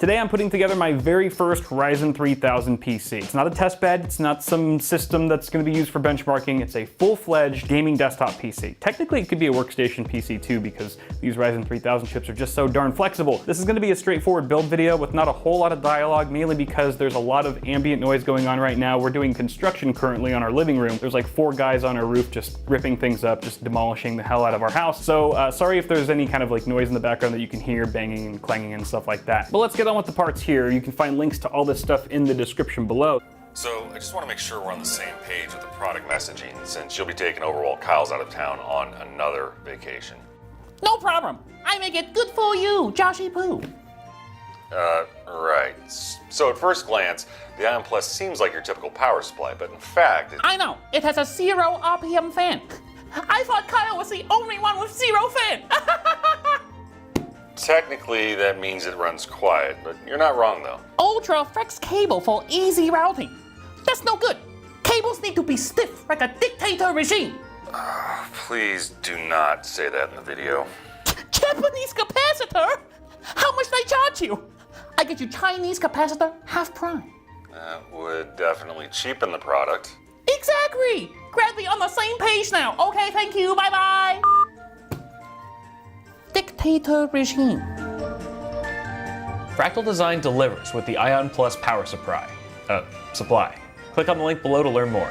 Today I'm putting together my very first Ryzen 3000 PC. It's not a test bed, it's not some system that's going to be used for benchmarking, it's a full-fledged gaming desktop PC. Technically it could be a workstation PC too because these Ryzen 3000 chips are just so darn flexible. This is going to be a straightforward build video with not a whole lot of dialogue, mainly because there's a lot of ambient noise going on right now. We're doing construction currently on our living room. There's like 4 guys on our roof just ripping things up, just demolishing the hell out of our house. So sorry if there's any kind of like noise in the background that you can hear, banging and clanging and stuff like that. But let's get on with the parts here. You can find links to all this stuff in the description below. So I just want to make sure we're on the same page with the product messaging, since you'll be taking over while Kyle's out of town on another vacation. No problem. I make it good for you, Joshy Poo. Right. So at first glance, the Ion Plus seems like your typical power supply, but in fact, I know. It has a 0 RPM fan. I thought Kyle was the only one with 0 fan. technically that means it runs quiet, but you're not wrong though. Ultra flex cable for easy routing. That's no good. Cables need to be stiff like a dictator regime. Please do not say that in the video. Japanese capacitor? How much they charge you? I get you Chinese capacitor half price. That would definitely cheapen the product. Exactly! Glad we on the same page now. Okay, thank you, bye-bye. Dictator regime. Fractal Design delivers with the Ion Plus power supply. Click on the link below to learn more.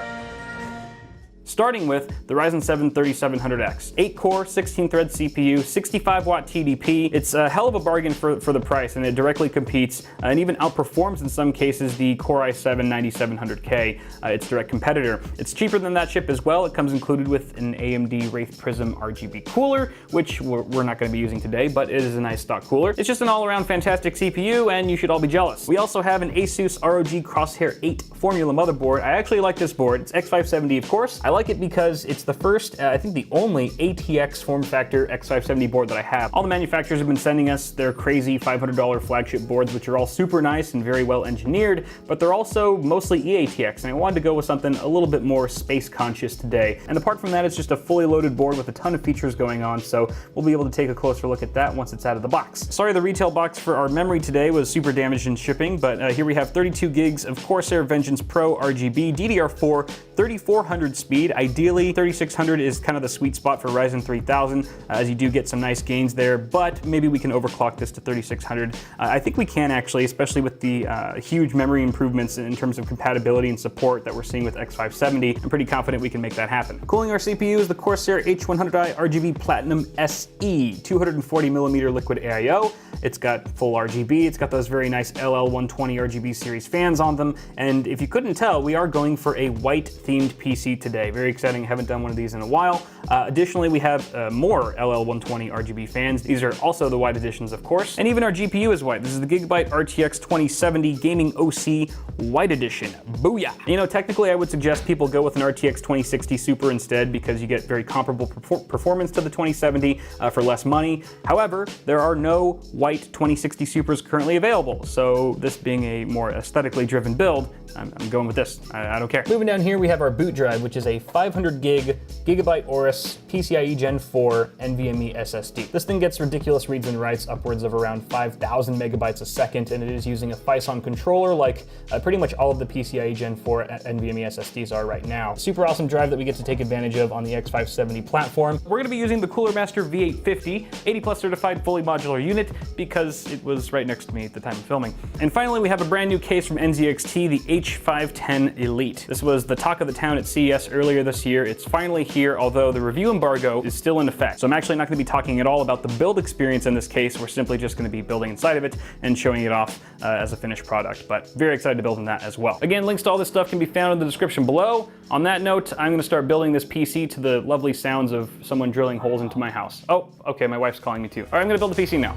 Starting with the Ryzen 7 3700X. 8-core, 16-thread CPU, 65-watt TDP. It's a hell of a bargain for the price, and it directly competes and even outperforms in some cases the Core i7 9700K, its direct competitor. It's cheaper than that chip as well. It comes included with an AMD Wraith Prism RGB cooler, which we're not going to be using today, but it is a nice stock cooler. It's just an all-around fantastic CPU, and you should all be jealous. We also have an Asus ROG Crosshair 8 Formula motherboard. I actually like this board. It's X570, of course. I like it because it's the first, I think the only ATX form factor X570 board that I have. All the manufacturers have been sending us their crazy $500 flagship boards, which are all super nice and very well engineered, but they're also mostly eATX, and I wanted to go with something a little bit more space conscious today. And apart from that, it's just a fully loaded board with a ton of features going on, so we'll be able to take a closer look at that once it's out of the box. Sorry the retail box for our memory today was super damaged in shipping, but here we have 32 gigs of Corsair Vengeance Pro RGB, DDR4, 3400 speed. Ideally, 3600 is kind of the sweet spot for Ryzen 3000, as you do get some nice gains there, but maybe we can overclock this to 3600. I think we can actually, especially with the huge memory improvements in terms of compatibility and support that we're seeing with X570. I'm pretty confident we can make that happen. Cooling our CPU is the Corsair H100i RGB Platinum SE, 240mm liquid AIO. It's got full RGB, it's got those very nice LL120 RGB series fans on them, and if you couldn't tell, we are going for a white themed PC today. Very exciting, haven't done one of these in a while. Additionally, we have more LL120 RGB fans. These are also the white editions, of course. And even our GPU is white. This is the Gigabyte RTX 2070 Gaming OC White Edition. Booyah! You know, technically I would suggest people go with an RTX 2060 Super instead because you get very comparable performance to the 2070 for less money. However, there are no white 2060 Supers currently available, so this being a more aesthetically driven build, I'm going with this. I don't care. Moving down here, we have our boot drive, which is a 500 gig Gigabyte Aorus PCIe Gen 4 NVMe SSD. This thing gets ridiculous reads and writes, upwards of around 5,000 megabytes a second, and it is using a Phison controller like pretty much all of the PCIe Gen 4 NVMe SSDs are right now. Super awesome drive that we get to take advantage of on the X570 platform. We're gonna be using the Cooler Master V850, 80 plus certified fully modular unit, because it was right next to me at the time of filming. And finally, we have a brand new case from NZXT, the H510 Elite. This was the talk of the town at CES earlier this year. It's finally here, although the review embargo is still in effect. So I'm actually not going to be talking at all about the build experience in this case. We're simply just going to be building inside of it and showing it off as a finished product, but very excited to build in that as well. Again, links to all this stuff can be found in the description below. On that note, I'm going to start building this PC to the lovely sounds of someone drilling holes into my house. Oh, okay, my wife's calling me too. All right, I'm going to build the PC now.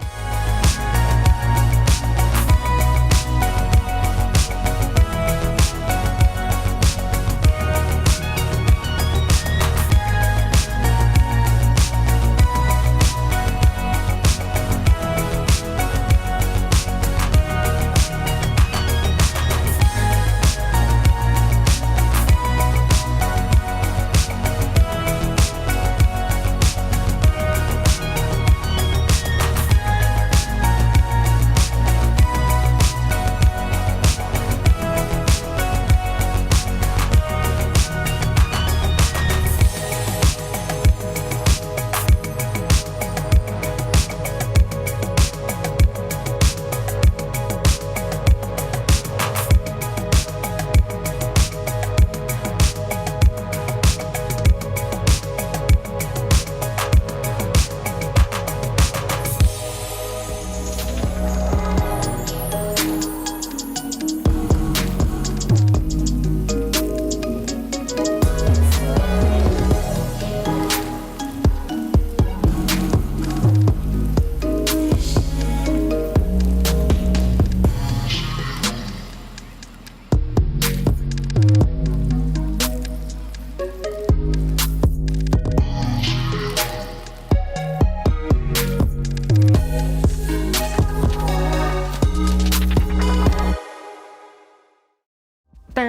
We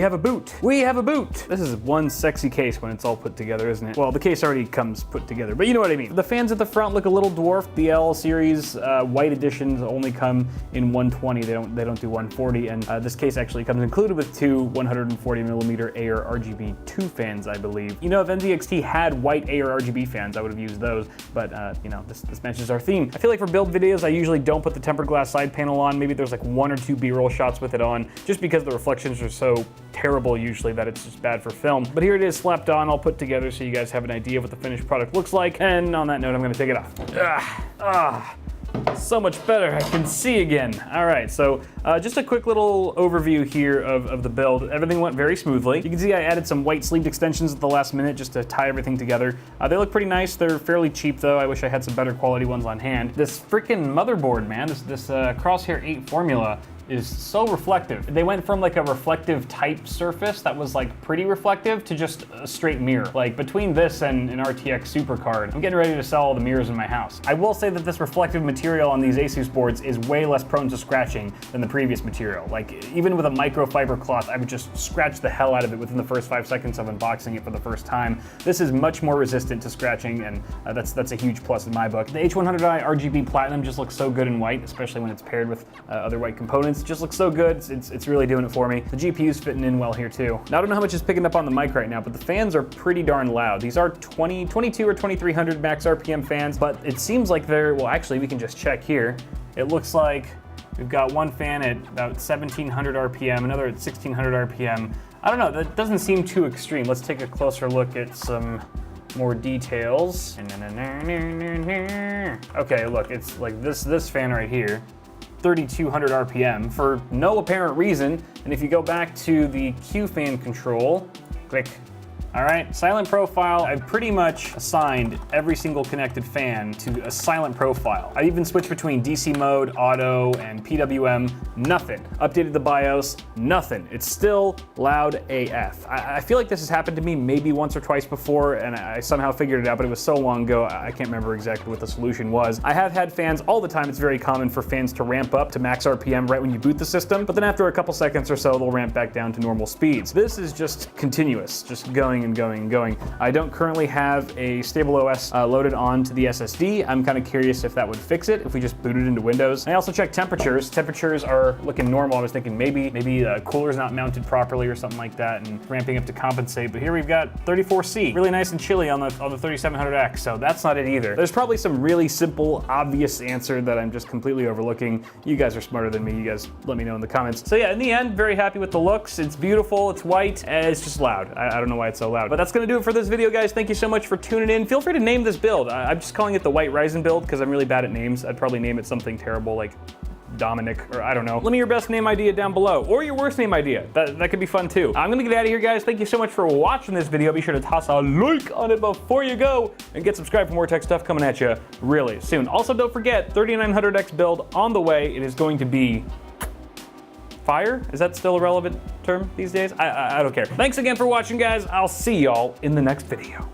have a boot. We have a boot. This is one sexy case when it's all put together, isn't it? Well, the case already comes put together, but you know what I mean. The fans at the front look a little dwarfed. The L series white editions only come in 120. They don't do 140, and this case actually comes included with two 140 millimeter AR RGB 2 fans, I believe. You know, if NZXT had white AR RGB fans, I would have used those, but you know, this matches our theme. I feel like for build videos, I usually don't put the tempered glass side panel on. Maybe there's like one or two B-roll shots with it on, just because the reflections are so terrible usually that it's just bad for film. But here it is slapped on, all put together so you guys have an idea of what the finished product looks like. And on that note, I'm gonna take it off. So much better, I can see again. All right, so just a quick little overview here of the build. Everything went very smoothly. You can see I added some white sleeved extensions at the last minute just to tie everything together. They look pretty nice. They're fairly cheap though. I wish I had some better quality ones on hand. This freaking motherboard, man, this Crosshair 8 formula is so reflective. They went from like a reflective type surface that was like pretty reflective to just a straight mirror. Like between this and an RTX Supercard, I'm getting ready to sell all the mirrors in my house. I will say that this reflective material on these Asus boards is way less prone to scratching than the previous material. Like even with a microfiber cloth, I would just scratch the hell out of it within the first 5 seconds of unboxing it for the first time. This is much more resistant to scratching, and that's a huge plus in my book. The H100i RGB Platinum just looks so good in white, especially when it's paired with other white components. It just looks so good. It's really doing it for me. The GPU's fitting in well here too. Now I don't know how much is picking up on the mic right now, but the fans are pretty darn loud. These are 22 or 2300 max RPM fans, but it seems like they're, well actually we can just check here. It looks like we've got one fan at about 1700 RPM, another at 1600 RPM. I don't know, that doesn't seem too extreme. Let's take a closer look at some more details. Okay, look, it's like this fan right here. 3200 RPM for no apparent reason. And if you go back to the Q fan control, click. All right, silent profile. I've pretty much assigned every single connected fan to a silent profile. I even switched between DC mode, auto, and PWM, nothing. Updated the BIOS, nothing. It's still loud AF. I feel like this has happened to me maybe once or twice before, and I somehow figured it out, but it was so long ago, I can't remember exactly what the solution was. I have had fans all the time. It's very common for fans to ramp up to max RPM right when you boot the system, but then after a couple seconds or so, they'll ramp back down to normal speeds. This is just continuous, just going and going and going. I don't currently have a stable OS loaded onto the SSD. I'm kind of curious if that would fix it if we just booted into Windows. I also checked temperatures. Temperatures are looking normal. I was thinking maybe the cooler's not mounted properly or something like that and ramping up to compensate, but here we've got 34C. Really nice and chilly on the 3700X, so that's not it either. There's probably some really simple, obvious answer that I'm just completely overlooking. You guys are smarter than me. You guys let me know in the comments. So yeah, in the end, very happy with the looks. It's beautiful, it's white, and it's just loud. I don't know why it's so loud, but that's gonna do it for this video, guys. Thank you so much for tuning in. Feel free to name this build. I'm just calling it the White Ryzen build because I'm really bad at names. I'd probably name it something terrible like Dominic, or I don't know. Let me your best name idea down below, or your worst name idea. That could be fun too. I'm gonna get out of here, guys. Thank you so much for watching this video. Be sure to toss a like on it before you go, and get subscribed for more tech stuff coming at you really soon. Also, don't forget, 3900X build on the way. It is going to be fire? Is that still a relevant term these days? I don't care. Thanks again for watching, guys. I'll see y'all in the next video.